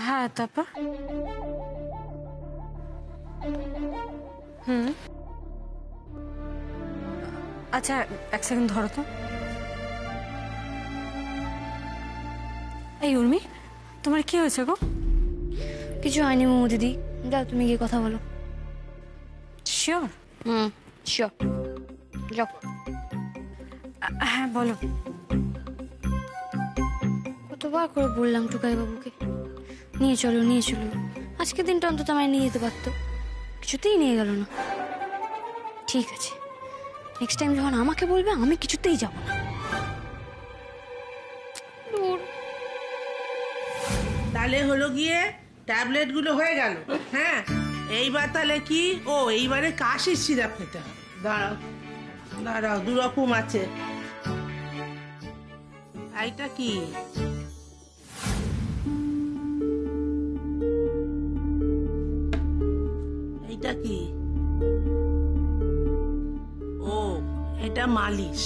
হ্যাঁ তারপর আচ্ছা এক সেকেন্ড ধরো তো। এই উর্মি, তোমার কি হয়েছে গো? কিছু হয়নি মোমো দিদি, যাও তুমি গিয়ে কথা বলো। শিওর? শিওর, যাও। হ্যাঁ বলো। কতবার করে বললাম টুকাই বাবুকে নিয়ে চলো নিয়ে চলো, আজকের দিনটা অন্তত আমায় নিয়ে যেতে পারতো, কিছুতেই নিয়ে গেল না। ঠিক আছে, নেক্সট টাইম যখন আমাকে বলবে আমি কিছুতেই যাব না। তাহলে হলো গিয়ে ট্যাবলেট গুলো হয়ে গেল। হ্যাঁ, এইবার তাহলে কি? ও এইবারে কাশির সিরাপ খেতে হবে। দাঁড়াও দাঁড়াও, 2 রকম আছে। এইটা কি? এইটা কি? ও এটা মালিশ।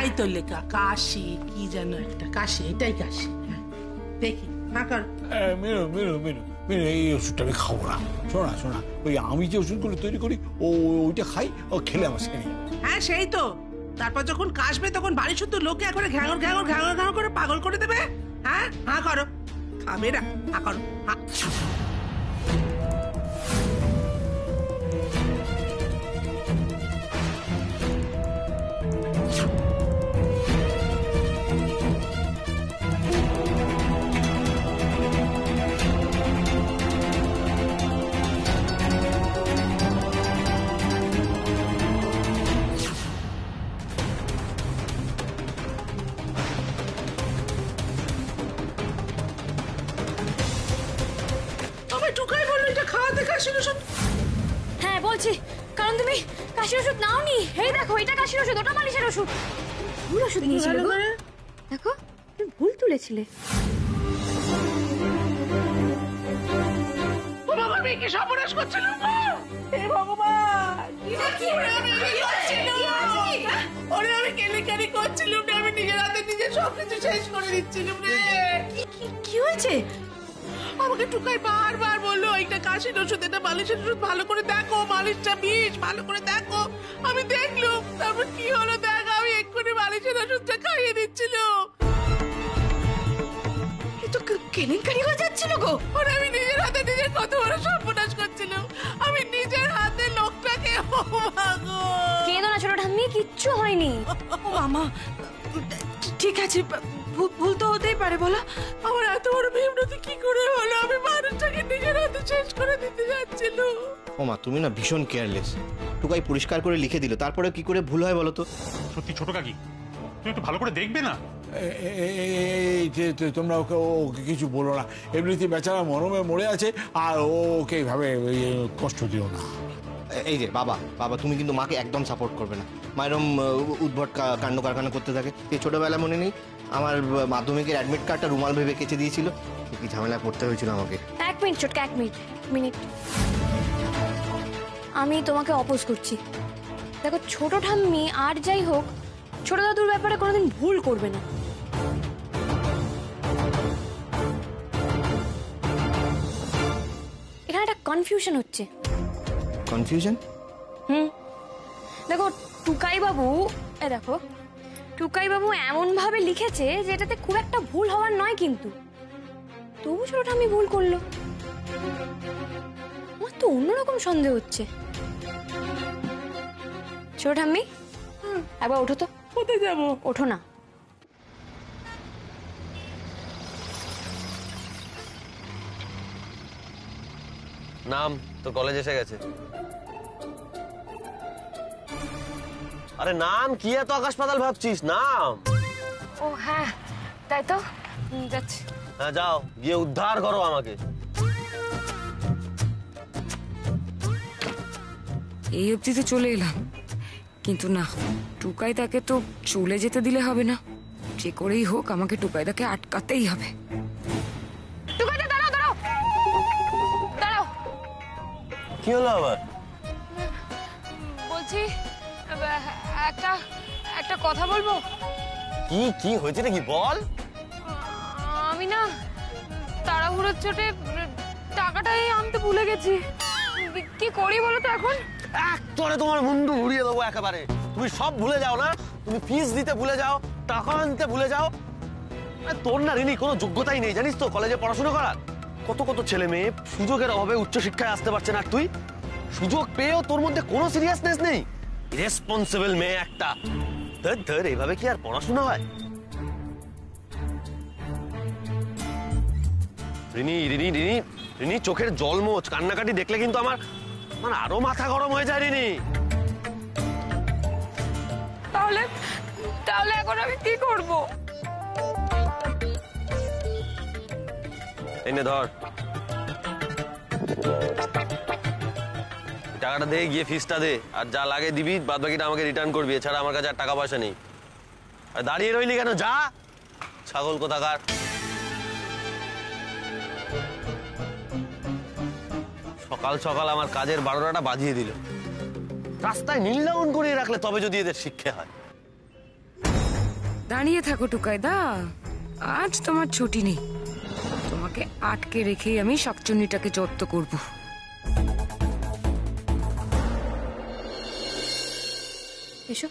এই তো লেখা কাশি, কি যেন একটা কাশি, এটাই কাশি। দেখি হ্যাঁ কর। মেরো মেরো মেরো মেরো, এই ওষুধটা আমি খাবো না। শোনা শোনা, ওই আমি যে ওষুধগুলো তৈরি করি ওইটা খাই, ও খেলে আমার সেরে। হ্যাঁ সেই তো, তারপর যখন কাশবে তখন বাড়ি শুদ্ধ লোকে একবারে ঘ্যাঙর ঘ্যাঙর ঘ্যাঙর ঘ্যাঙর করে পাগল করে দেবে। হ্যাঁ হ্যাঁ করো, খাবে না, হ্যাঁ করো। হ্যাঁ বলছি, কারণ তুমি কাশির ওষুধ নাওনি। এই দেখো, এটা কাশির ওষুধ, ওটা মালিশের ওষুধ। ভুল ওষুধ নিয়েছিলে গো। দেখো তুমি ভুল তুলেছিলে। আমি কি সর্বনাশ করছিলাম? হে ভগবান, ওরে আমি কেলেঙ্কারি করছিলাম রে, আমি নিজের হাতে নিজে সবকিছু শেষ করে দিচ্ছিলাম রে। কি হয়েছে? আমাকে টুকাই বারবার বললো এইটা কাশির ওষুধ, এটা মালিশের ওষুধ, ভালো করে দেখো, মালিশটা বিষ, ভালো করে দেখো। আমি দেখলাম, তারপর কি হলো দেখ, আমি এক্ষুনি মালিশের ওষুধটা খাইয়ে দিচ্ছিল। তো কেলেঙ্কারি হয়ে যাচ্ছিল গো। ওরে আমি নিজের হাতে নিজের কত বড় সর্বনাশ করছিলাম, আমি নিজের হাতে লোকটাকে। কেঁদো না ছোট ঠাম্মি, কিচ্ছু হয়নি। ও মামা ঠিক আছে, ভুল তো হতেই পারে বলো। আমার এত বড় বিভ্রান্তি কি করে হলো? আমি মানুষটাকে নিজের হাতে শেষ করে দিতে যাচ্ছিল। ও মা, তুমি না ভীষণ কেয়ারলেস। টুকাই পরিষ্কার করে লিখে দিল, তারপরে কি করে ভুল হয় বলো তো? সত্যি ছোট কাকি, তুমি একটু ভালো করে দেখবে না? তোমরা ওকে কিছু বলো না, এমনিতে বেচারা মরমে মরে আছে, আর ওকে এইভাবে কষ্ট দিও না। এই যে বাবা, তুমি কিন্তু মাকে একদম সাপোর্ট করবে না। মায়েরম উদ্ভট কাণ্ড কারখানা করতে থাকে। এই ছোটবেলা মনে নেই আমার মাধ্যমিকের অ্যাডমিট কার্ডটা রুমাল ভেবে কেচে দিয়েছিল, কি ঝামেলা করতে হয়েছিল আমাকে। এক মিনিট ছোটকা, এক মিনিট। আমি তোমাকে অপোজ করছি। দেখো ছোট ঠাম্মি আর যাই হোক, ছোট দাদুর ব্যাপারে কোনোদিন ভুল করবে না। এখানে একটা কনফিউশন হচ্ছে। কনফিউশন? দেখো টুকাই বাবু, দেখো টুকাই বাবু এমন ভাবে লিখেছে যে এটাতে খুব একটা ভুল হওয়ার নয়, কিন্তু তবু ছোট ঠাম্মি ভুল করলো। আমার তো অন্যরকম সন্দেহ হচ্ছে। ছোট ঠাম্মি একবার ওঠো তো। কোথায় যাবো? ওঠো না। নাম তো কলেজ এসে গেছে। আরে নাম কি এত আকাশ পাতাল ভাবছিস? নাম। ও হ্যাঁ তাই তো, যাচ্ছি। হ্যাঁ যাও, গিয়ে উদ্ধার করো আমাকে। এই অবধি তো চলে এলাম, কিন্তু না, টুকাইদাকে তো চলে যেতে দিলে হবে না। যে করেই হোক আমাকে টুকাইদাকে আটকাতেই হবে। টুকাইদা দাঁড়াও দাঁড়াও দাঁড়াও। কি হলো আবার? বলছি একটা একটা কথা বলবো? কি কি হয়েছে নাকি বল। আমি না তাড়াহুড়োর চোটে টাকাটাই আনতে ভুলে গেছি। কি করি বলো তো এখন? এক তোরে তোমার মুন্ডু উড়িয়ে দেবো একেবারে। তুমি সব ভুলে যাও না, তুমি ফিস দিতে ভুলে যাও, টাকা আনতে ভুলে যাও। তোর না রিনি কোনো যোগ্যতাই নেই জানিস তো কলেজে পড়াশোনা করার। কত কত ছেলে মেয়ে সুযোগের অভাবে উচ্চশিক্ষায় আসতে পারছে না, তুই সুযোগ পেয়েও তোর মধ্যে কোনো সিরিয়াসনেস নেই। ইরেসপন্সিবল মেয়ে একটা। ধর ধর, এইভাবে কি আর পড়াশোনা হয়? রিনি রিনি রিনি রিনি, চোখের জল মোচ, কান্নাকাটি দেখলে কিন্তু আমার মানে আরো মাথা গরম হয়ে যায় রিনি। তাহলে তাহলে এখন আমি কি করব? এনে ধর টাকাটা, দে গিয়ে ফিসটা দে, আর যা লাগে দিবি, বাদ বাকিটা আমাকে রিটার্ন করবি। এছাড়া আমার কাছে আর টাকা পয়সা নেই। আর দাঁড়িয়ে রইলি কেন? যা, ছাগল কোথাকার। সকাল সকাল আমার কাজের 12টাটা বাজিয়ে দিল। রাস্তায় নীল ডাউন করিয়ে রাখলে তবে যদি এদের শিক্ষা হয়। দাঁড়িয়ে থাকো টুকাইদা, আজ তোমার ছুটি নেই। তোমাকে আটকে রেখেই আমি শাকচুন্নিটাকে জব্দ করব। এসো,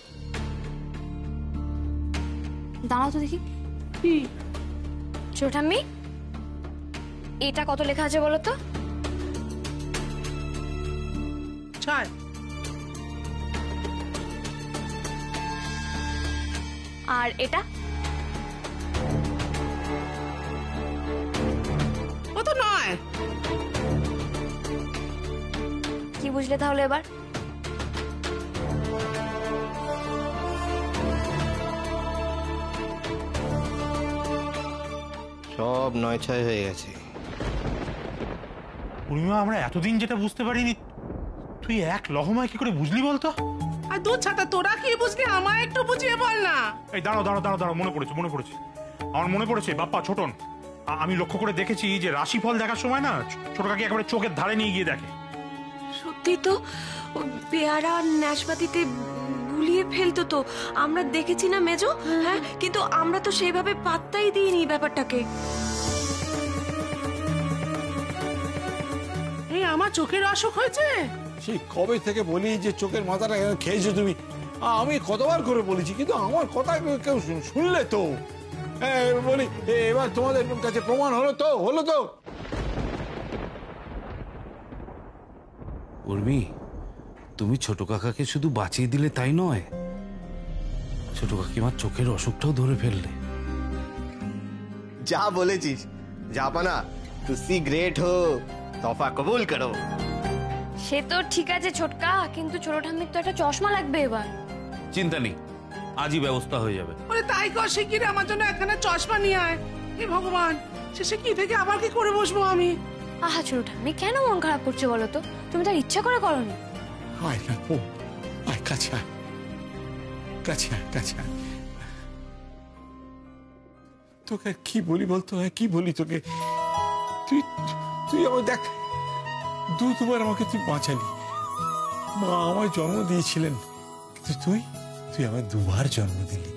দাঁড়াও তো দেখি। ছোটাম্মি, এটা কত লেখা আছে বলো তো? 6। আর এটা? ও তো 9। কি বুঝলে তাহলে এবার? সব 9-6 হয়ে গেছে। পূর্ণিমা, আমরা এতদিন যেটা বুঝতে পারিনি তুই এক লহমায় কি করে বুঝলি বলতো? আর দূর ছাতা, তোরা কি বুঝলি আমায় একটু বুঝিয়ে বল না। এই দাঁড়াও দাঁড়াও দাঁড়াও দাঁড়াও, মনে পড়েছে মনে পড়েছে আমার মনে পড়েছে বাপ্পা ছোটন। আমি লক্ষ্য করে দেখেছি যে রাশিফল দেখার সময় না ছোট কাকি একেবারে চোখের ধারে নিয়ে গিয়ে দেখে। সত্যি তো, পেয়ারা নাশপাতিতে গুলিয়ে ফেলতো তো, আমরা দেখেছি না মেজো? হ্যাঁ, কিন্তু আমরা তো সেইভাবে পাত্তাই দিইনি ব্যাপারটাকে। এই আমার চোখের অসুখ হয়েছে। সেই কবে থেকে বলি যে চোখের মাথাটা খেয়েছো তুমি। আমি কতবার করে বলেছি, কিন্তু আমার কথা কেউ শুনলে তো। বলি এবার তোমাদের কাছে প্রমাণ হলো তো। উর্মি, তুমি ছোট কাকাকে শুধু বাঁচিয়ে দিলে তাই নয়, ছোট কাকিমার চোখের অসুখটাও ধরে ফেললে। যা বলেছিস জাপানা, তুই গ্রেট হো, তফা কবুল করো। সে তো ঠিক আছে ছোটকা, কিন্তু ছোট ঠাম্মির তো একটা চশমা লাগবে এবার। চিন্তা নেই, আজই ব্যবস্থা হয়ে যাবে। ওরে তাই কর, শিগগিরই আমার জন্য একখানা চশমা নিয়ে আয়। হে ভগবান, শেষে কি থেকে আবার কি করে বসবো আমি? আহা ছোট ঠাম্মি, কেন মন খারাপ করছো বলো তো? তুমি তার ইচ্ছা করে করনি। আয় না, ও আয়, কাছে আয়, কাছে আয়, কাছে আয়। তোকে আর কি বলি বলতো? কি বলি তোকে? তুই আমার দেখ, দুবার আমাকে তুই বাঁচালি। মা আমায় জন্ম দিয়েছিলেন, কিন্তু তুই আমার 2বার জন্ম দিলি।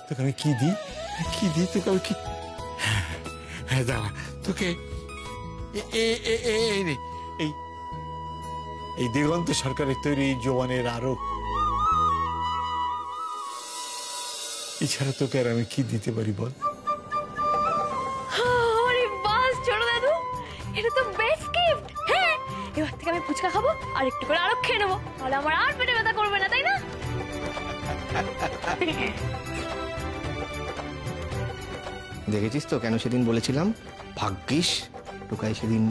তোকে আমি কি দিই তোকে আমি কি? হ্যাঁ দাঁড়া, তোকে এই দিগন্ত সরকারের তৈরি জোয়ানের আরো, এছাড়া তোকে আর আমি কি দিতে পারি বল? আরে বাস ছোট দাদু, এটা তো বেস্ট গিফট। হ্যাঁ, এবার থেকে আমি ফুচকা খাবো আর একটু করে আরো খেয়ে নেবো, তাহলে আমার আর পেটে ব্যথা করবে না, তাই না? দেখেছিস তো কেন সেদিন বলেছিলাম? ভাগ্যিস টুকাই সেদিন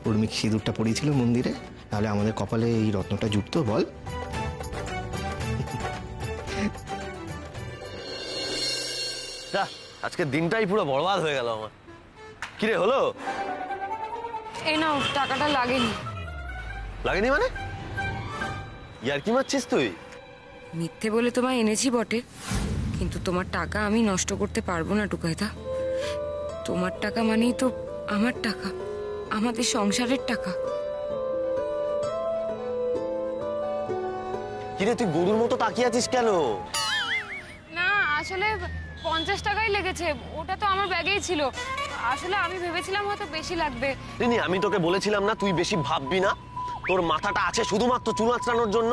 উর্মিক সিঁদুরটা পরিয়েছিল মন্দিরে, তাহলে আমাদের কপালে এই রত্নটা জুটতো বল। আজকের দিনটাই পুরো বরবাদ হয়ে গেল আমার। কিরে হলো? এই নাও, টাকাটা লাগেনি। লাগেনি মানে? ইয়ার কি মারছিস তুই? মিথ্যে বলে তোমায় এনেছি বটে, কিন্তু তোমার টাকা আমি নষ্ট করতে পারবো না টুকাইদা। তোমার টাকা মানেই তো আমার টাকা, আমাদের সংসারের টাকা। কিরে তুই গরুর মতো তাকিয়ে আছিস কেন? না আসলে 50 টাকাই লেগেছে, ওটা তো আমার ব্যাগেই ছিল। আসলে আমি ভেবেছিলাম হয়তো বেশি লাগবে। রিনি আমি তোকে বলেছিলাম না তুই বেশি ভাববি না, তোর মাথাটা আছে শুধুমাত্র চুল আঁচড়ানোর জন্য।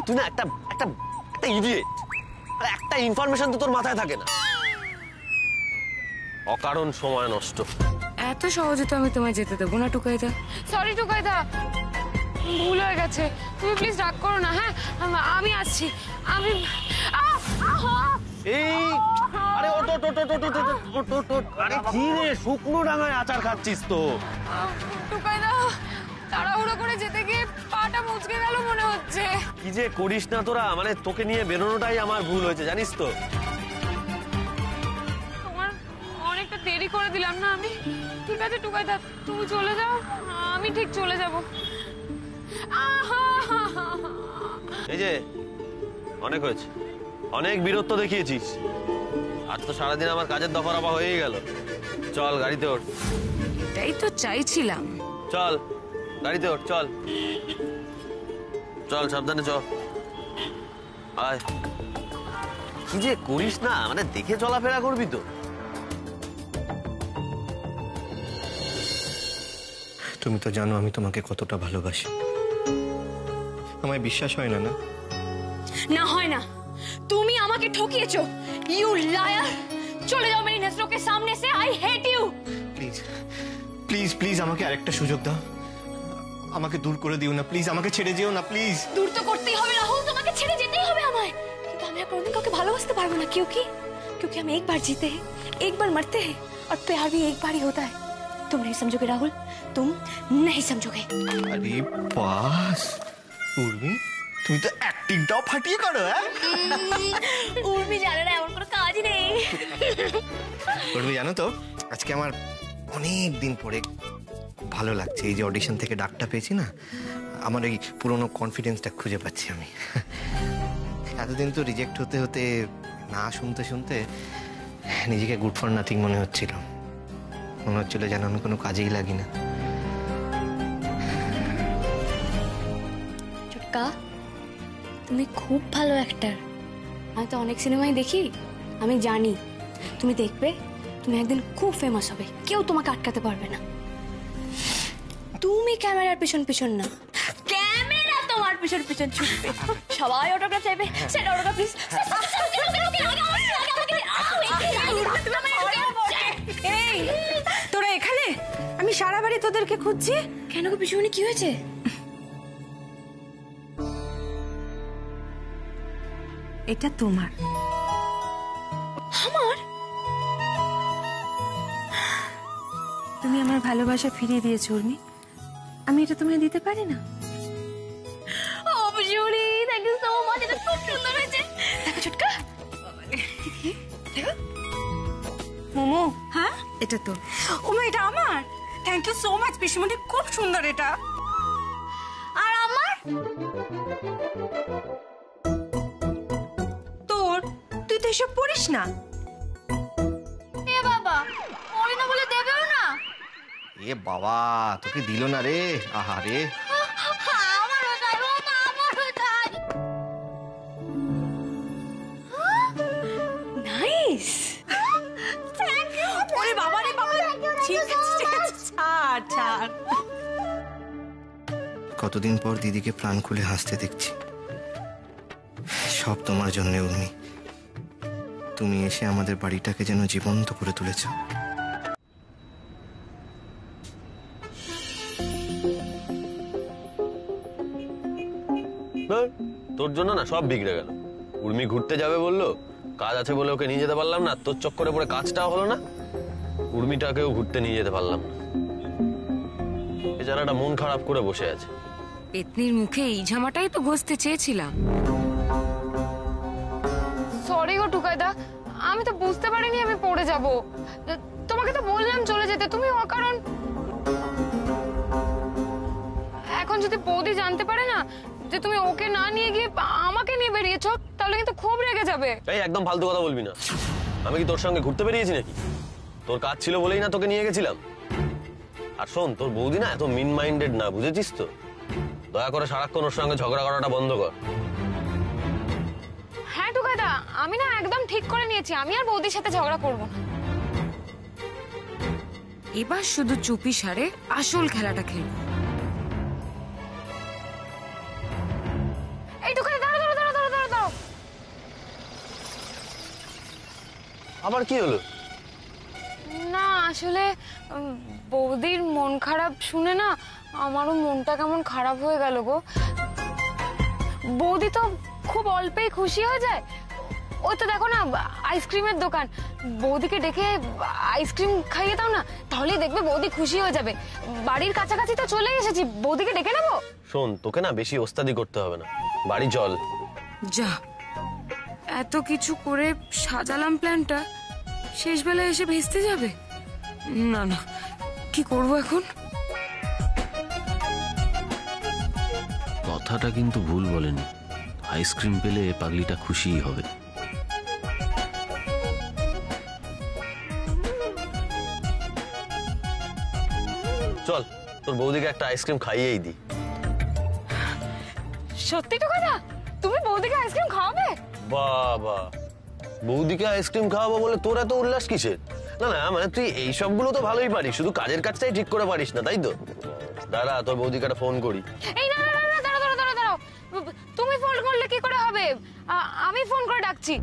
তুই না একটা একটা একটা ইডিয়েট, একটা ইনফরমেশন তো তোর মাথায় থাকে না, অকারণ সময় নষ্ট। এত সহজে তো আমি তোমায় যেতে দেবো না টুকাইদা। সরি টুকাইদা, ভুল হয়ে গেছে, তুমি প্লিজ রাগ করো না। হ্যাঁ আমি আসছি। আমি এই আরে ওট ওট ওট ওট ওট ওট ওট ওট, আরে কি রে শুকনো ডাঙায় আচার খাচ্ছিস তো? টুকাইদা তাড়াহুড়ো করে যেতে গিয়ে পাটা মুচকে গেল মনে হচ্ছে। কি যে করিস না তোরা, মানে তোকে নিয়ে বেরোনোটাই আমার ভুল হয়েছে জানিস তো। তোমার অনেকটা দেরি করে দিলাম না আমি? ঠিক আছে টুকাইদা তুমি চলে যাও, আমি ঠিক চলে যাব। এই যে অনেক হয়েছে, অনেক বীরত্ব দেখিয়েছিস, আজ তো সারাদিন আমার কাজের দফা রফা হয়েই গেল। চল গাড়িতে ওঠ। এটাই তো চাইছিলাম। চল গাড়িতে ওঠ, চল চল সাবধানে চল। আয় কি যে করিস না, মানে দেখে চলাফেরা করবি তো। তুমি তো জানো আমি তোমাকে কতটা ভালোবাসি। আমায় বিশ্বাস হয় না? না না হয় না, তুমি আমাকে ঠকিয়েছো। ইউ লায়ার, চলে যাও মেরি নজরোं के सामने से। I hate you. Please please please আমাকে আরেকটা সুযোগ দাও, আমাকে দূর করে দিও না প্লিজ, আমাকে ছেড়ে যেও না প্লিজ। দূর তো করতেই হবে রাহুল, তোমাকে ছেড়ে যেতেই হবে আমায়, কিন্তু আমি আর কোনোদিন কাউকে ভালোবাসতে পারবো না। क्योंकि हम एक बार जीते हैं, एक बार मरते हैं, और प्यार भी एक बार ही होता है। तुम नहीं समझोगे राहुल, तुम नहीं समझोगे। আরে বাস উর্মি, তুমি তো অ্যাক্টিংটাও ফাটিয়ে করো। হ্যাঁ উর্মি জানে না এমন কোনো কাজই নেই। উর্মি জানো তো আজকে আমার অনেক দিন পরে খুব ভালো লাগছে। এই যে অডিশন থেকে ডাকটা পেয়েছি না, আমার এই পুরনো কনফিডেন্সটা খুঁজে পাচ্ছি আমি। এতদিন তো রিজেক্ট হতে হতে, না শুনতে শুনতে নিজেকে গুড ফর নাথিং মনে হচ্ছিল। মনে হচ্ছিল যেন আমি কোনো কাজেই লাগি না। চুটকা, তুমি খুব ভালো অ্যাক্টর। আমি তো অনেক সিনেমাই দেখি, আমি জানি তুমি দেখবে, তুমি একদিন খুব ফেমাস হবে, কেউ তোমাকে আটকাতে পারবে না। তুমি ক্যামেরার পিছন পিছন না, ক্যামেরা তোমার পিছন পিছন ছুটবে। সবাই অটোগ্রাফ চাইবে, সেটা অটোগ্রাফ প্লিজ। এই তোরা এখানে? আমি সারা বাড়ি তোদেরকে খুঁজছি। কেন গো পিছনে কি হয়েছে? এটা তোমার। আমার? তুমি আমার ভালোবাসা ফিরিয়ে দিয়েছো উর্মি, আমি এটা তোমায় দিতে পারি না? ও বিজুলি, থ্যাংক ইউ সো মাচ, এটা খুব সুন্দর হয়েছে। দেখো চুটকা, মোমো। হ্যাঁ এটা তো। ওমা এটা আমার? থ্যাংক ইউ সো মাচ পিসমণি, খুব সুন্দর এটা। আর আমার? তোর? তুই তো এসব পড়িস না। এ বাবা, ওই না বলে দেবেও না। এ বাবা, তোকে দিল না রে। আহা রে, আমারও চাই বাবা, আমারও চাই। Nice, thank you. ওরে বাবা রে বাবা, ঠিক আছে ঠিক আছে, ছাড় ছাড়। কতদিন পর দিদিকে প্রাণ খুলে হাসতে দেখছি। সব তোমার জন্য উর্মি, তুমি এসে আমাদের বাড়িটাকে যেন জীবন্ত করে তুলেছ। তোর জন্য না সব বিগড়ে গেল। উর্মি ঘুরতে যাবে বললো, কাজ আছে বলে ওকে নিয়ে যেতে পারলাম না, তোর চক্করে পরে কাজটাও হলো না, উর্মিটাকেও ঘুরতে নিয়ে যেতে পারলাম না। বেচারাটা মন খারাপ করে বসে আছে। পেতনির মুখে এই ঝামাটাই তো ঘষতে চেয়েছিলাম। সরি গো টুকাইদা, আমি তো বুঝতে পারিনি আমি পড়ে যাব। তোমাকে তো বললাম চলে যেতে, তুমি অকারণ। এখন যদি বৌদি জানতে পারে না যে তুমি ওকে না নিয়ে গিয়ে আমাকে নিয়ে বেরিয়েছো, তাহলে কিন্তু খুব রেগে যাবে। এই একদম ফালতু কথা বলবি না। আমি কি তোর সঙ্গে ঘুরতে বেরিয়েছি নাকি? তোর কাজ ছিল বলেই না তোকে নিয়ে গেছিলাম। আর শোন, তোর বৌদি না এত মিন মাইন্ডেড না, বুঝেছিস তো? দয়া করে সারাক্ষণ ওর সঙ্গে ঝগড়া করাটা বন্ধ কর। হ্যাঁ টুকাইদা, আমি না একদম ঠিক করে নিয়েছি, আমি আর বৌদির সাথে ঝগড়া করব না। এবার শুধু চুপি সারে আসল খেলাটা খেলব। এই টুকাইদা, দাঁড়াও দাঁড়াও দাঁড়াও দাঁড়াও দাঁড়াও। আবার কি হলো? না আসলে বৌদির মন খারাপ শুনে না আমারও মনটা কেমন খারাপ হয়ে গেল গো। বৌদি তো খুব অল্পেই খুশি হয়ে যায়। ওই তো দেখো না আইসক্রিমের দোকান, বৌদিকে ডেকে আইসক্রিম খাইয়ে দাও না, তাহলেই দেখবে বৌদি খুশি হয়ে যাবে। বাড়ির কাছাকাছি তো চলে এসেছি, বৌদিকে ডেকে নেবো। শোন, তোকে না বেশি ওস্তাদি করতে হবে না, বাড়ি চল। যা, এত কিছু করে সাজালাম প্ল্যানটা, শেষ বেলায় এসে ভেস্তে যাবে। না না, কি করবো এখন? কথাটা কিন্তু ভুল বলেনি, আইসক্রিম পেলে পাগলিটা খুশিই হবে। চল, তোর বৌদিকে একটা আইসক্রিম খাইয়েই দি। সত্যি তো কথা, তুমি বৌদিকে আইসক্রিম খাওয়াবে? বাবা, বৌদিকে আইসক্রিম খাওয়াবো বলে তোর এত উল্লাস কিসের? না না, মানে তুই এই সবগুলো তো ভালোই পারিস, শুধু কাজের কাজটাই ঠিক করে পারিস না, তাই তো? দাঁড়া, তোর বৌদিকে একটা ফোন করি। এই না না না, দাঁড়াও দাঁড়াও দাঁড়াও দাঁড়াও, তুমি ফোন করলে কি করে হবে? আমি ফোন করে ডাকছি।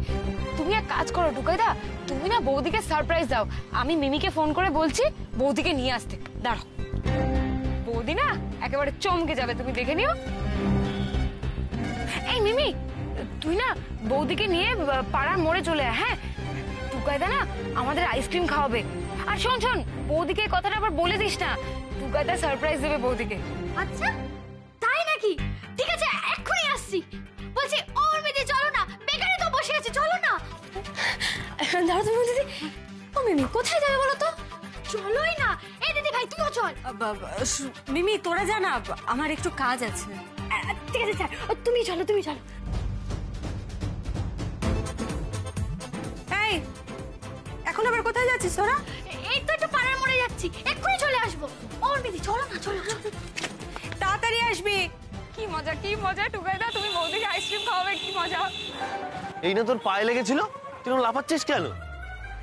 তুমি এক কাজ করো টুকাইদা, তুমি না বৌদিকে সারপ্রাইজ দাও। আমি মিমিকে ফোন করে বলছি বৌদিকে নিয়ে আসতে। দাঁড়াও, বৌদি না একেবারে চমকে যাবে, তুমি দেখে নিও। এই মিমি, তুই না বৌদিকে নিয়ে পাড়ার মোড়ে চলে আয়। হ্যাঁ, টুকাইদা না আমাদের আইসক্রিম খাওয়াবে। আর শোন শোন, বৌদিকে এই কথাটা আবার বলে দিস না, টুকাইদা সারপ্রাইজ দেবে বৌদিকে। আচ্ছা তাই নাকি? ঠিক আছে, এক্ষুনি আসছি। বলছি ও মিমি, চলো না, বেকারে তো বসে আছি, চলো না। দাঁড়াও তুমি দিদি। ও মিমি, কোথায় যাবে বলো তো? চলোই না। এই দিদি ভাই, তুইও চল। মিমি তোরা জানা, আমার একটু কাজ আছে। ঠিক আছে স্যার, তুমি চলো, তুমি চলো। এই, এখন আবার কোথায় যাচ্ছিস তোরা? এই তো একটু পাড়ার মোড়ে যাচ্ছি, এক্ষুনি চলে আসবো। ও মিমি, চলো না, চলো চলো। তাড়াতাড়ি আসবি। কি মজা, কি মজা টুকাইদা, তুমি বৌদিকে আইসক্রিম খাওয়াবে, কি মজা। এই না তোর পায়ে লেগেছিল, তুই লাফাচ্ছিস কেন?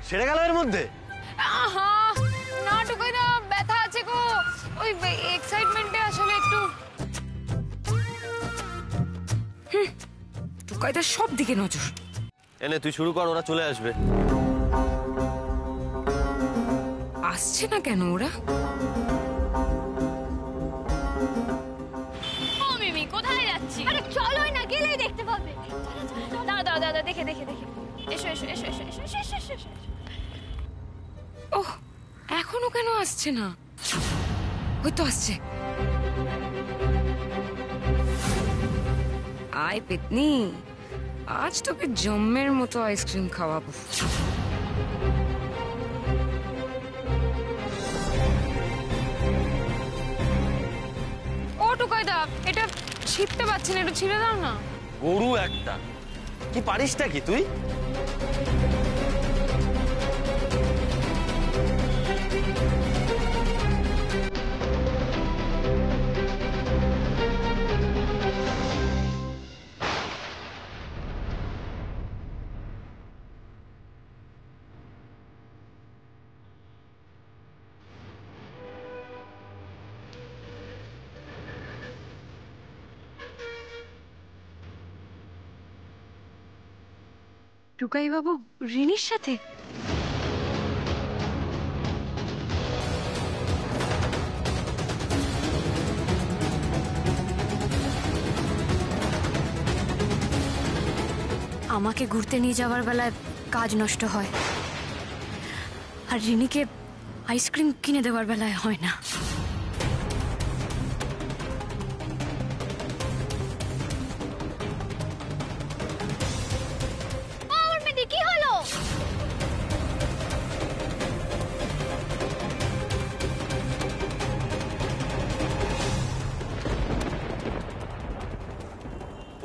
সেরে গেল এর মধ্যে? আহা, না টুকাইদা, ব্যথা আছে গো, ওই এক্সাইটমেন্টে আসলে একটু। টুকাইদা সব দিকে নজর। এনে তুই শুরু কর, ওরা চলে আসবে। আসছে না কেন ওরা? ও মিমি, কোথায় যাচ্ছি? আরে চলোই না, গেলেই দেখতে পাবে। দাঁড়া দাঁড়া দাঁড়া, দেখে দেখে দেখে। এসো এসো এসো এসো এসো এসো এসো এসো। ওহ, এখনো কেন আসছে না? ওই তো আসছে। আয় পেতনি, আজ তোকে জম্মের মতো আইসক্রিম খাওয়াবো। ও টুকাইদা, এটা ছিঁড়তে পারছি না, একটু ছিঁড়ে দাও না। গরু একটা, কি পারিসটা কি তুই? টুকাই বাবু রিনির সাথে? আমাকে ঘুরতে নিয়ে যাওয়ার বেলায় কাজ নষ্ট হয়, আর রিনিকে আইসক্রিম কিনে দেওয়ার বেলায় হয় না। কি হলো?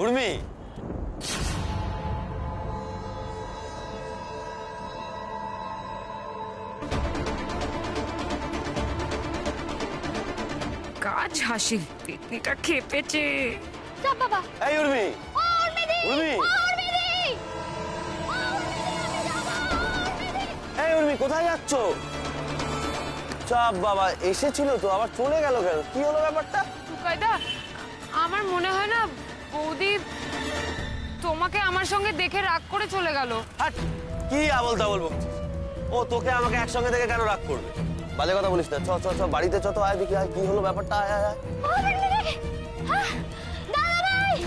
উর্মি, গাছ হাসি পেটনিটা খেপেছে। যা বাবা। এই উর্মি, ও উর্মিদি, উর্মি, ও উর্মিদি, এই উর্মি কোথায় যাচ্ছ? চাপ বাবা, এসেছিল তো আবার চলে গেল কেন? কি হলো ব্যাপারটা? টুকাইদা, আমার মনে হয় না বৌদি তোমাকে আমার সঙ্গে দেখে রাগ করে চলে গেল। হাট, কি আবল তাবল বলছিস? ও তোকে আমাকে একসঙ্গে দেখে কেন রাগ করবে? বাজে কথা বলিস না। চ চ চ বাড়িতে চ, তো আয় দেখি আয়, কি হলো ব্যাপারটা, আয় আয় আয়। ও উর্মিদি, হ্যাঁ, দাদা ভাই।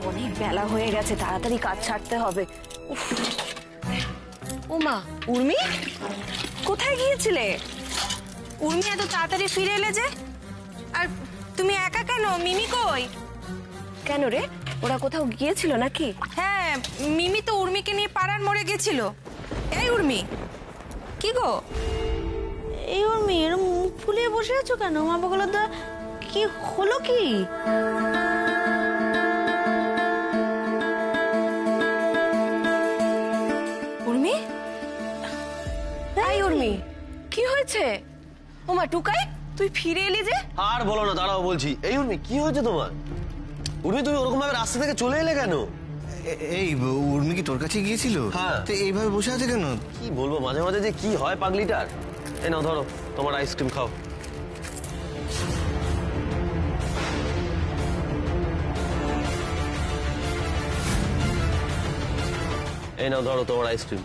অনেক বেলা হয়ে গেছে, তাড়াতাড়ি কাজ ছাড়তে হবে। ওমা, উর্মি কোথায় গিয়েছিলে? উর্মি এত তাড়াতাড়ি ফিরে এলে যে? আর তুমি একা কেন? মিমি কই? কেন রে, ওরা কোথাও গিয়েছিল নাকি? হ্যাঁ, মিমি তো উর্মিকে নিয়ে পাড়ার মোড়ে গেছিল। এই উর্মি, কি গো? এই উর্মি, এরকম মুখ ফুলিয়ে বসে আছো কেন? মা বগলদা, কি হলো কি? উর্মি, এই উর্মি, কি হয়েছে? ওমা টুকাই, তুই ফিরে এলি যে? আর বলো না, দাঁড়াও বলছি। এই উর্মি, কি হয়েছে তোমার? উর্মি, তুমি ওরকম ভাবে রাস্তা থেকে চলে এলে কেন? এই উর্মি কি তোর কাছে গিয়েছিল? হ্যাঁ। তো এইভাবে বসে আছে কেন? কি বলবো, মাঝে মাঝে যে কি হয় পাগলিটার। এই নাও ধরো, তোমার আইসক্রিম খাও। এই নাও ধরো তোমার আইসক্রিম।